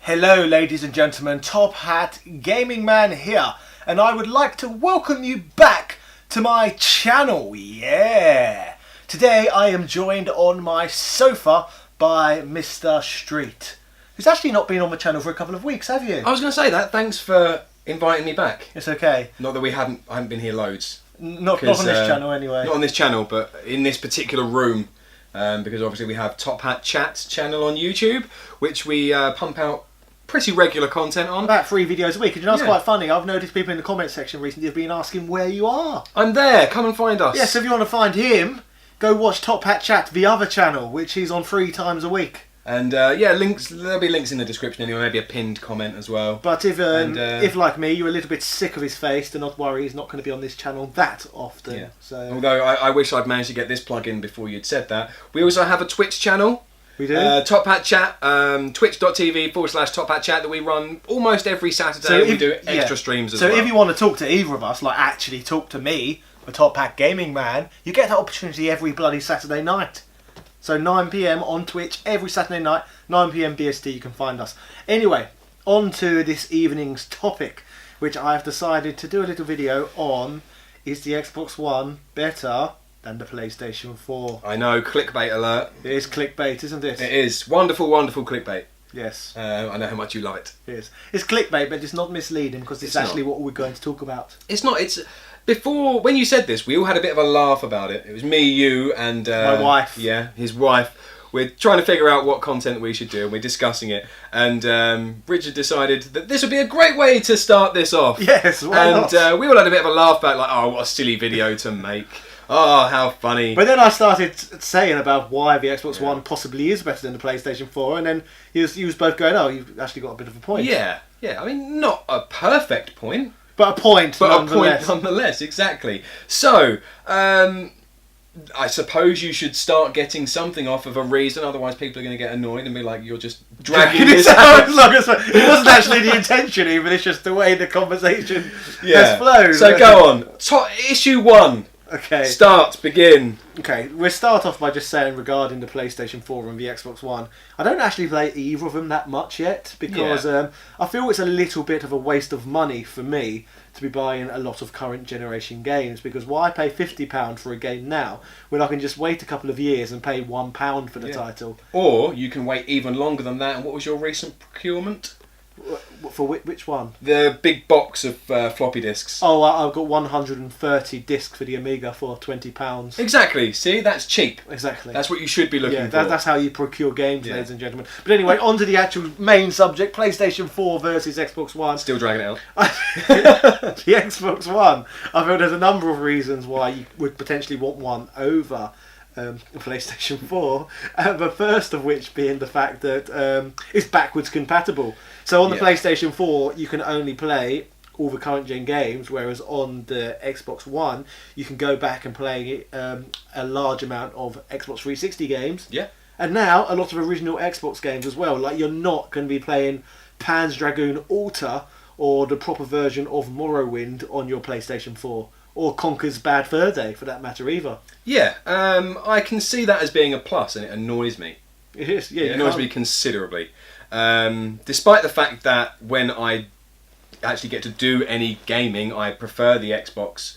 Hello ladies and gentlemen, Top Hat Gaming Man here, and I would like to welcome you back to my channel, yeah! Today I am joined on my sofa by Mr. Street, who's actually not been on the channel for a couple of weeks, have you? I was going to say that, thanks for inviting me back. It's okay. Not that I haven't been here loads. Not on this channel anyway. Not on this channel, but in this particular room. Because obviously we have Top Hat Chat channel on YouTube, which we pump out pretty regular content on. About 3 videos a week, and you know, it's quite funny. I've noticed people in the comment section recently have been asking where you are. I'm there, come and find us. Yeah, so if you want to find him, go watch Top Hat Chat, the other channel, which he's on 3 times a week. And links. There'll be links in the description anyway, maybe a pinned comment as well. But if like me, you're a little bit sick of his face, do not worry, he's not going to be on this channel that often. Yeah. So. Although I wish I'd managed to get this plug in before you'd said that. We also have a Twitch channel. We do? Top Hat Chat, twitch.tv/Top Hat Chat that we run almost every Saturday. So we do extra streams as well. So if you want to talk to either of us, like actually talk to me, the Top Hat Gaming Man, you get that opportunity every bloody Saturday night. So 9 PM on Twitch every Saturday night, 9 PM BST, you can find us. Anyway, on to this evening's topic, which I have decided to do a little video on: is the Xbox One better than the PlayStation 4? I know, clickbait alert. It is clickbait, isn't it? It is. Wonderful, wonderful clickbait. Yes. I know how much you love it. It is. It's clickbait, but it's not misleading, because it's actually what we're going to talk about. It's not. It's before, when you said this, we all had a bit of a laugh about it. It was me, you, and my wife. Yeah, his wife. We're trying to figure out what content we should do, and we're discussing it. And Richard decided that this would be a great way to start this off. Yes, why not? And we all had a bit of a laugh back, like, oh, what a silly video to make. Oh, how funny. But then I started saying about why the Xbox One possibly is better than the PlayStation 4, and then you was both going, oh, you've actually got a bit of a point. Yeah. I mean, not a perfect point. But a point nonetheless, exactly. So, I suppose you should start getting something off of a reason, otherwise people are going to get annoyed and be like, you're just dragging this out. It wasn't actually the intention even, it's just the way the conversation has flowed. So go on. Issue 1. Okay. Start, begin. Okay, we'll start off by just saying regarding the PlayStation 4 and the Xbox One, I don't actually play either of them that much yet, because I feel it's a little bit of a waste of money for me to be buying a lot of current generation games, because why pay £50 for a game now when I can just wait a couple of years and pay £1 for the title? Or you can wait even longer than that. And what was your recent procurement? For which one? The big box of floppy disks. Oh, I've got 130 discs for the Amiga for £20. Exactly. See, that's cheap. Exactly. That's what you should be looking for. That's how you procure games, ladies and gentlemen. But anyway, on to the actual main subject: PlayStation 4 versus Xbox One. Still dragging it out. The Xbox One. I feel there's a number of reasons why you would potentially want one over PlayStation 4, the first of which being the fact that it's backwards compatible. So on the PlayStation 4 you can only play all the current gen games, whereas on the Xbox One you can go back and play a large amount of Xbox 360 games. Yeah. And now a lot of original Xbox games as well. Like, you're not going to be playing Pan's Dragoon Alta or the proper version of Morrowind on your PlayStation 4. Or Conker's Bad Fur Day, for that matter, either. Yeah, I can see that as being a plus, and it annoys me. It is, yeah. It annoys me considerably. Despite the fact that when I actually get to do any gaming, I prefer the Xbox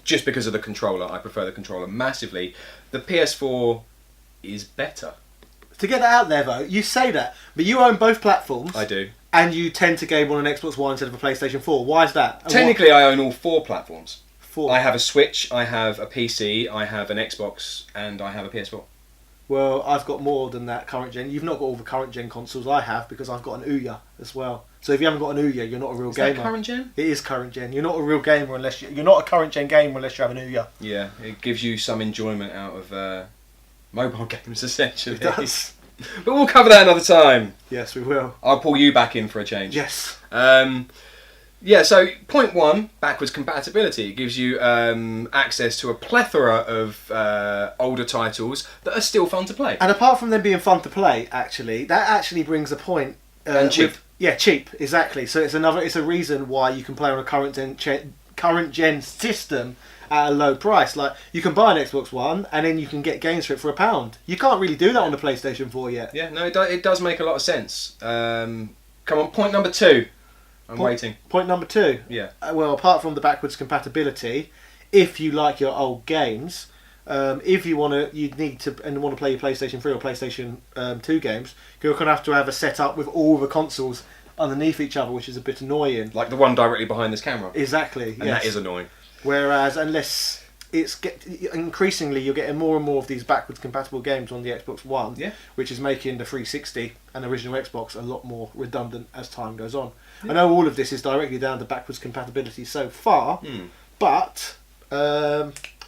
just because of the controller. I prefer the controller massively. The PS4 is better. To get that out there, though, you say that, but you own both platforms. I do. And you tend to game on an Xbox One instead of a PlayStation 4. Why is that? And technically, I own all 4 platforms. 4. I have a Switch, I have a PC, I have an Xbox, and I have a PS4. Well, I've got more than that current gen. You've not got all the current gen consoles I have, because I've got an Ouya as well. So if you haven't got an Ouya, you're not a real gamer. Is that current gen? It is current gen. You're not a real gamer unless you're not a current gen gamer unless you have an Ouya. Yeah, it gives you some enjoyment out of mobile games, essentially. It does. But we'll cover that another time. Yes, we will. I'll pull you back in for a change. Yes. Yeah, so point 1, backwards compatibility. It gives you access to a plethora of older titles that are still fun to play. And apart from them being fun to play, actually, that actually brings a point. And cheap. Cheap, exactly. So it's a reason why you can play on a current gen system at a low price. Like, you can buy an Xbox One and then you can get games for it for £1. You can't really do that on the PlayStation 4 yet. Yeah, no, it does make a lot of sense. Come on, point number 2. I'm waiting. Point number 2. Yeah. Well, apart from the backwards compatibility, if you like your old games, if you want to play your PlayStation 3 or PlayStation 2 games, you're going to have a setup with all the consoles underneath each other, which is a bit annoying. Like the one directly behind this camera. Exactly. And that is annoying. Whereas, unless increasingly, you're getting more and more of these backwards compatible games on the Xbox One, which is making the 360 and original Xbox a lot more redundant as time goes on. I know all of this is directly down to backwards compatibility so far, but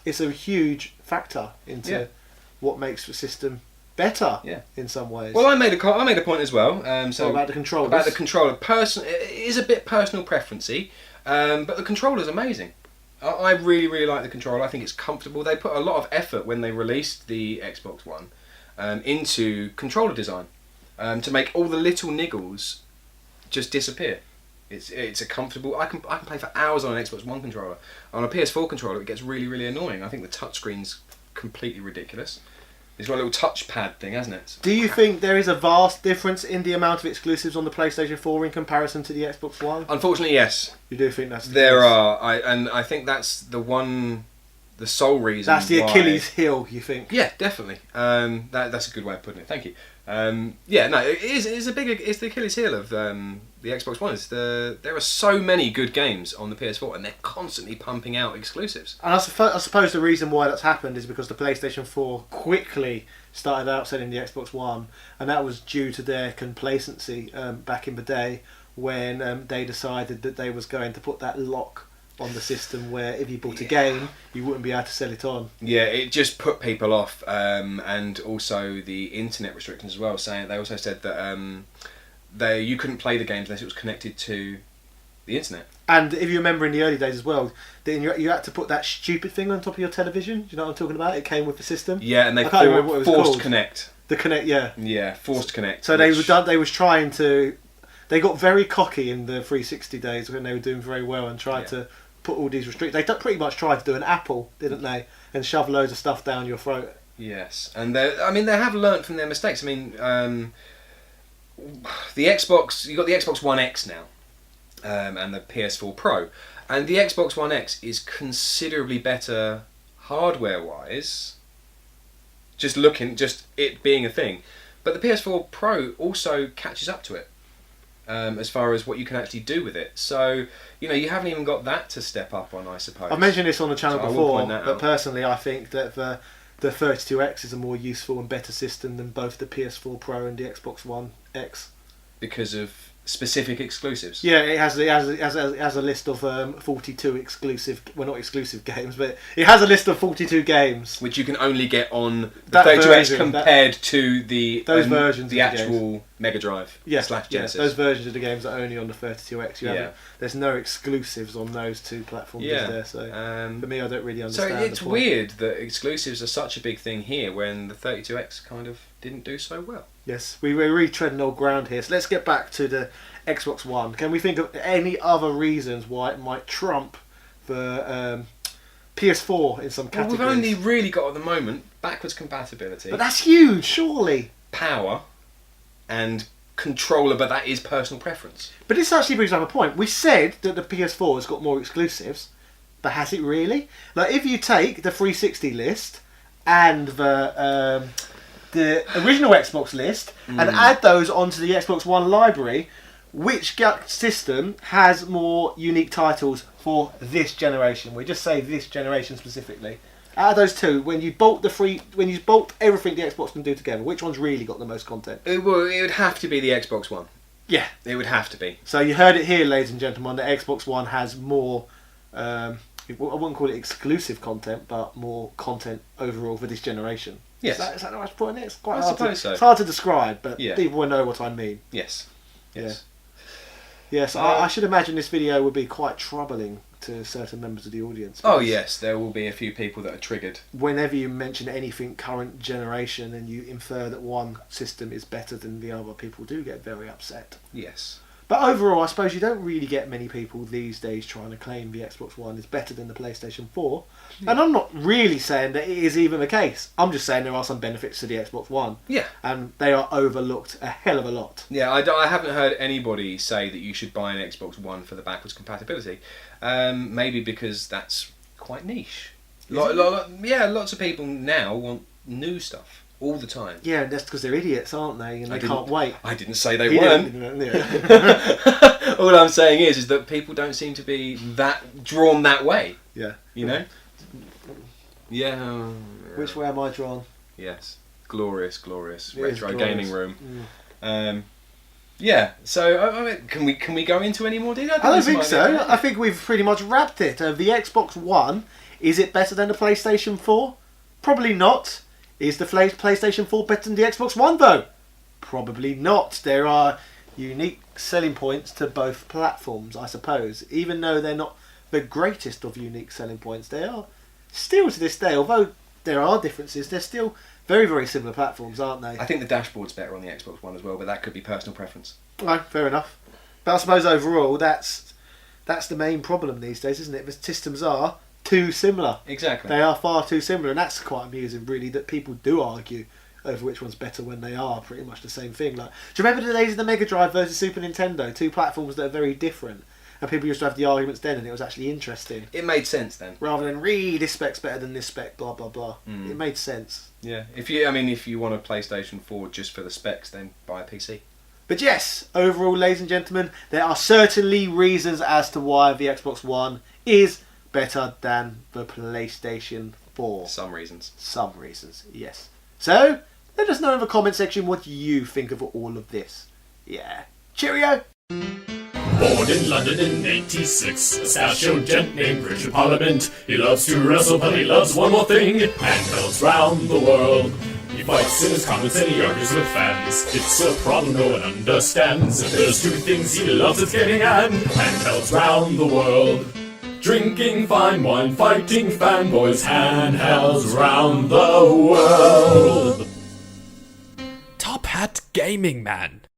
it's a huge factor into what makes the system better in some ways. Well, I made a point as well. So about the controllers. About the controller, it is a bit personal preferencey, but the controller's amazing. I really, really like the controller. I think it's comfortable. They put a lot of effort when they released the Xbox One into controller design to make all the little niggles just disappear. It's a comfortable. I can play for hours on an Xbox One controller. On a PS4 controller, it gets really, really annoying. I think the touchscreen's completely ridiculous. It's got a little touchpad thing, hasn't it? Do you think there is a vast difference in the amount of exclusives on the PlayStation 4 in comparison to the Xbox One? Unfortunately, yes. You do think that's the there case? are, I think that's the sole reason. That's the Achilles heel, you think? Yeah, definitely. That's a good way of putting it. Thank you. It's the Achilles heel of the Xbox One. There are so many good games on the PS4, and they're constantly pumping out exclusives. And I suppose the reason why that's happened is because the PlayStation 4 quickly started outselling the Xbox One, and that was due to their complacency back in the day when they decided that they was going to put that lock on the system where if you bought a game, you wouldn't be able to sell it on. Yeah, it just put people off, and also the internet restrictions as well. They also said that you couldn't play the games unless it was connected to the internet. And if you remember in the early days as well, then you had to put that stupid thing on top of your television. Do you know what I'm talking about? It came with the system. Yeah, and they forced called. connect. The connect, yeah. Yeah, forced connect. So they was trying to. They got very cocky in the 360 days when they were doing very well and tried to put all these restrictions. They pretty much tried to do an Apple, didn't they? And shove loads of stuff down your throat. Yes, and they have learnt from their mistakes. I mean, the Xbox, you got the Xbox One X now, and the PS4 Pro, and the Xbox One X is considerably better hardware-wise. Just it being a thing, but the PS4 Pro also catches up to it. As far as what you can actually do with it. So, you haven't even got that to step up on, I suppose. I've mentioned this on the channel before, but personally I think that the 32X is a more useful and better system than both the PS4 Pro and the Xbox One X. Because of specific exclusives? Yeah, it has a list of 42 exclusive, well not exclusive games, but it has a list of 42 games. Which you can only get on the 32X compared to the actual Mega Drive / Genesis. Yeah, those versions of the games are only on the 32X. There's no exclusives on those two platforms, is there? So for me, I don't really understand. So it's weird that exclusives are such a big thing here when the 32X kind of didn't do so well. Yes, we're really treading old ground here. So let's get back to the Xbox One. Can we think of any other reasons why it might trump the PS4 in some categories? Well, we've only really got at the moment backwards compatibility. But that's huge, surely. Power and controller, but that is personal preference. But this actually brings up a point. We said that the PS4 has got more exclusives, but has it really? Like, if you take the 360 list and the original Xbox list and add those onto the Xbox One library, which system has more unique titles for this generation? We just say this generation specifically. Out of those two, when you bolt everything the Xbox can do together, which one's really got the most content? It would have to be the Xbox One. Yeah, it would have to be. So you heard it here, ladies and gentlemen. The Xbox One has more. I wouldn't call it exclusive content, but more content overall for this generation. Yes. Is that the right point? It's quite I hard suppose so. It's hard to describe, but people will know what I mean. Yes. Yes. Yes, I should imagine this video would be quite troubling to certain members of the audience. Oh yes, there will be a few people that are triggered. Whenever you mention anything current generation and you infer that one system is better than the other, people do get very upset. Yes. But overall, I suppose you don't really get many people these days trying to claim the Xbox One is better than the PlayStation 4. Yeah. And I'm not really saying that it is even the case. I'm just saying there are some benefits to the Xbox One. Yeah. And they are overlooked a hell of a lot. Yeah, I haven't heard anybody say that you should buy an Xbox One for the backwards compatibility. Maybe because that's quite niche. Lots of people now want new stuff. All the time. Yeah, and that's because they're idiots, aren't they? And they can't wait. I didn't say they weren't. All I'm saying is that people don't seem to be that drawn that way. Yeah. You know? Yeah. Which way am I drawn? Yes. Glorious retro gaming room. Yeah. So can we go into any more detail? I don't think so. I think we've pretty much wrapped it. The Xbox One, is it better than the PlayStation 4? Probably not. Is the PlayStation 4 better than the Xbox One though? Probably not. There are unique selling points to both platforms, I suppose. Even though they're not the greatest of unique selling points, they are still to this day, although there are differences, they're still very, very similar platforms, aren't they? I think the dashboard's better on the Xbox One as well, but that could be personal preference. Right, fair enough. But I suppose overall, that's the main problem these days, isn't it? The systems are too similar. Exactly. They are far too similar, and that's quite amusing, really, that people do argue over which one's better when they are pretty much the same thing. Like, do you remember the days of the Mega Drive versus Super Nintendo? Two platforms that are very different, and people used to have the arguments then, and it was actually interesting. It made sense then, rather than this spec's better than this spec, blah blah blah. It made sense. Yeah. If you want a PlayStation 4 just for the specs, then buy a PC. But yes, overall, ladies and gentlemen, there are certainly reasons as to why the Xbox One is better than the PlayStation 4. Some reasons. Some reasons, yes. So, let us know in the comment section what you think of all of this. Yeah. Cheerio! Born in London in 86, a stachio gent named Richard Parliament. He loves to wrestle, but he loves one more thing: handhelds round the world. He fights in his comments and he argues with fans. It's a problem no one understands. If there's two things he loves, it's getting at handhelds round the world. Drinking fine wine, fighting fanboys, handhelds round the world. Top Hat Gaming Man.